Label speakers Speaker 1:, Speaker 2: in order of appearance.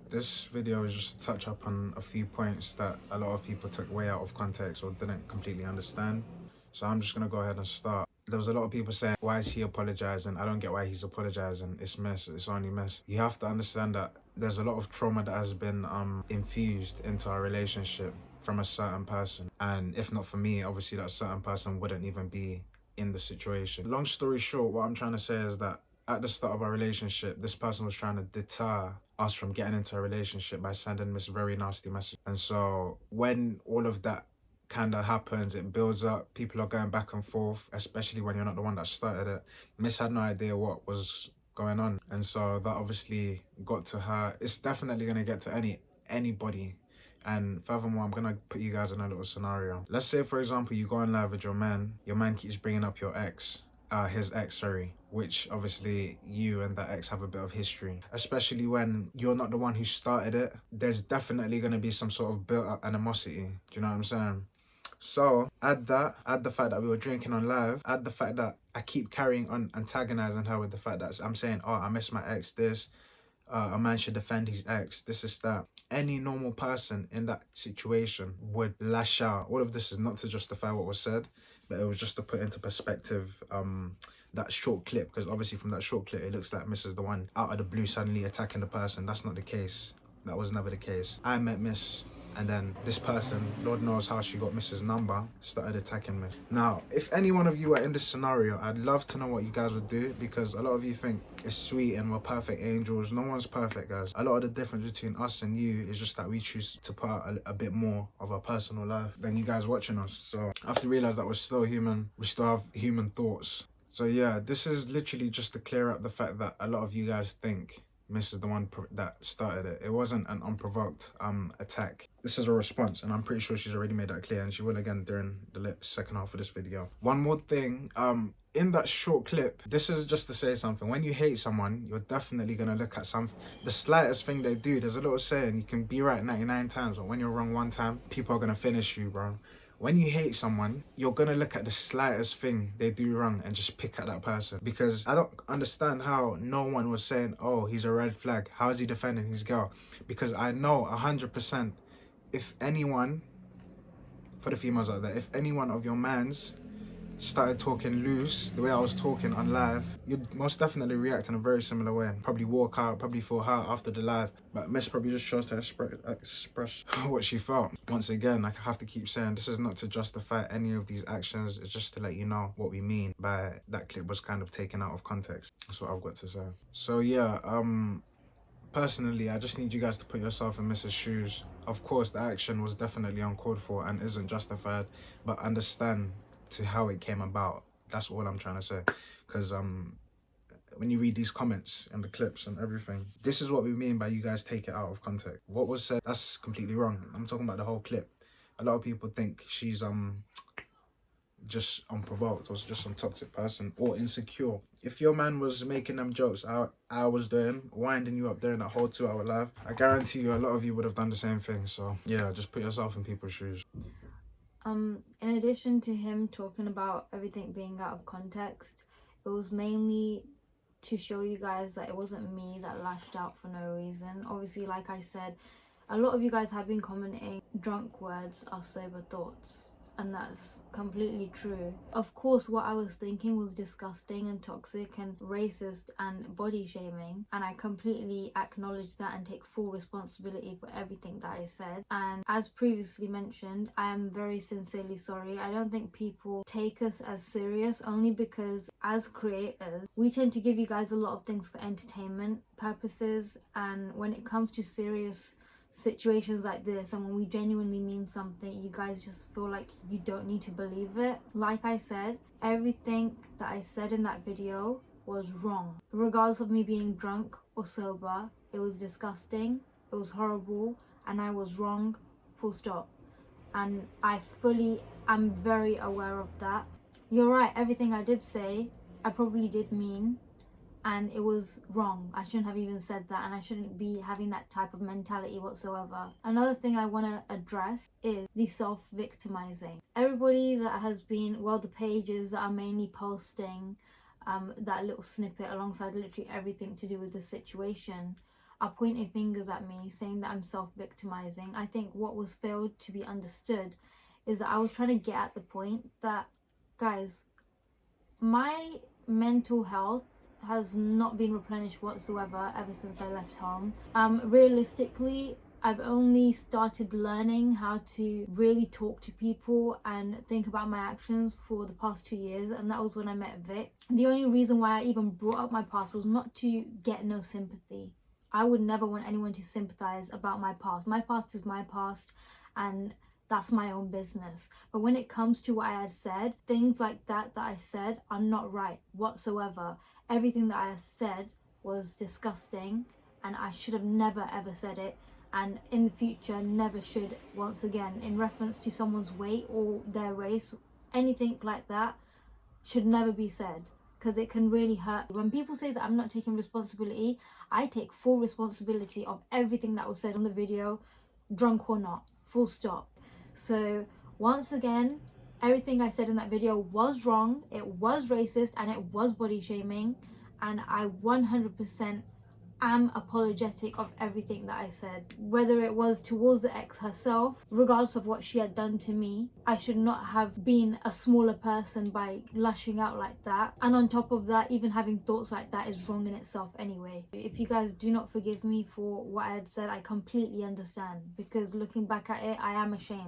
Speaker 1: This video is just to touch up on a few points that a lot of people took way out of context or didn't completely understand. So I'm just gonna go ahead and start. There was a lot of people saying, why is he apologizing? I don't get why he's apologizing. It's mess. It's only mess. You have to understand that there's a lot of trauma that has been infused into our relationship from a certain person. And if not for me, obviously that certain person wouldn't even be in the situation. Long story short, what I'm trying to say is that at the start of our relationship, this person was trying to deter us from getting into a relationship by sending this very nasty message. And so when all of that kind of happens, it builds up, people are going back and forth, especially when you're not the one that started it. Miss had no idea what was going on, and so that obviously got to her. It's definitely going to get to anybody. And furthermore, I'm gonna put you guys in a little scenario. Let's say, for example, you go on live with your man keeps bringing up your ex, his ex, sorry, which obviously you and that ex have a bit of history, especially when you're not the one who started it. There's definitely going to be some sort of built up animosity. Do you know what I'm saying? So add the fact that we were drinking on live, add the fact that I keep carrying on antagonizing her with the fact that I'm saying, oh, I miss my ex, this, a man should defend his ex, this is that. Any normal person in that situation would lash out. All of this is not to justify what was said, but it was just to put into perspective that short clip, because obviously from that short clip it looks like Miss is the one out of the blue suddenly attacking the person. That's not the case. That was never the case. I met Miss, and then this person, Lord knows how she got Miss's number, started attacking me. Now, if any one of you are in this scenario, I'd love to know what you guys would do, because a lot of you think it's sweet and we're perfect angels. No one's perfect, guys. A lot of the difference between us and you is just that we choose to put out a bit more of our personal life than you guys watching us. So I have to realize that we're still human. We still have human thoughts. So yeah, this is literally just to clear up the fact that a lot of you guys think Miss is the one that started it. It wasn't an unprovoked attack. This is a response, and I'm pretty sure she's already made that clear, and she will again during the second half of this video. One more thing, in that short clip, this is just to say something. When you hate someone, you're definitely gonna look at the slightest thing they do. There's a little saying, you can be right 99 times, but when you're wrong one time, people are gonna finish you, bro. When you hate someone, you're gonna look at the slightest thing they do wrong and just pick at that person. Because I don't understand how no one was saying, oh, he's a red flag, how is he defending his girl? Because I know 100%, if anyone, for the females out there, if anyone of your mans started talking loose the way I was talking on live, you'd most definitely react in a very similar way. Probably walk out, probably feel hurt after the live. But Miss probably just chose to express what she felt. Once again, like I have to keep saying, this is not to justify any of these actions. It's just to let you know what we mean by that clip was kind of taken out of context. That's what I've got to say. So yeah, personally, I just need you guys to put yourself in Mrs. shoes. Of course, the action was definitely uncalled for and isn't justified, but understand to how it came about. That's all I'm trying to say. Because when you read these comments and the clips and everything, this is what we mean by you guys take it out of context. What was said, that's completely wrong. I'm talking about the whole clip. A lot of people think she's just unprovoked or just some toxic person or insecure. If your man was making them jokes I was doing, winding you up during that whole 2 hour live, I guarantee you a lot of you would have done the same thing. So yeah, just put yourself in people's shoes.
Speaker 2: In addition to him talking about everything being out of context, it was mainly to show you guys that it wasn't me that lashed out for no reason. Obviously, like I said, a lot of you guys have been commenting, drunk words are sober thoughts. And that's completely true. Of course, what I was thinking was disgusting and toxic and racist and body shaming, and I completely acknowledge that and take full responsibility for everything that I said. And as previously mentioned, I am very sincerely sorry. I don't think people take us as serious, only because as creators we tend to give you guys a lot of things for entertainment purposes, and when it comes to serious situations like this and when we genuinely mean something, you guys just feel like you don't need to believe it. Like I said, everything that I said in that video was wrong, regardless of me being drunk or sober. It was disgusting, it was horrible, and I was wrong, full stop. And I'm very aware of that. You're right, everything I did say I probably did mean, and it was wrong. I shouldn't have even said that, and I shouldn't be having that type of mentality whatsoever. Another thing I want to address is the self-victimizing. Everybody that has been, well, the pages that are mainly posting that little snippet alongside literally everything to do with the situation, are pointing fingers at me, saying that I'm self-victimizing. I think what was failed to be understood is that I was trying to get at the point that, guys, my mental health has not been replenished whatsoever ever since I left home. Realistically, I've only started learning how to really talk to people and think about my actions for the past 2 years, and that was when I met Vic. The only reason why I even brought up my past was not to get no sympathy. I would never want anyone to sympathize about my past. My past is my past, and that's my own business. But when it comes to what I had said, things like that I said are not right whatsoever. Everything that I said was disgusting, and I should have never ever said it, and in the future never should once again. In reference to someone's weight or their race, anything like that should never be said, because it can really hurt. When people say that I'm not taking responsibility, I take full responsibility of everything that was said on the video, drunk or not, full stop. So once again, everything I said in that video was wrong, it was racist, and it was body shaming, and I 100% am apologetic of everything that I said, whether it was towards the ex herself, regardless of what she had done to me. I should not have been a smaller person by lashing out like that, and on top of that, even having thoughts like that is wrong in itself anyway. If you guys do not forgive me for what I had said, I completely understand, because looking back at it, I am ashamed.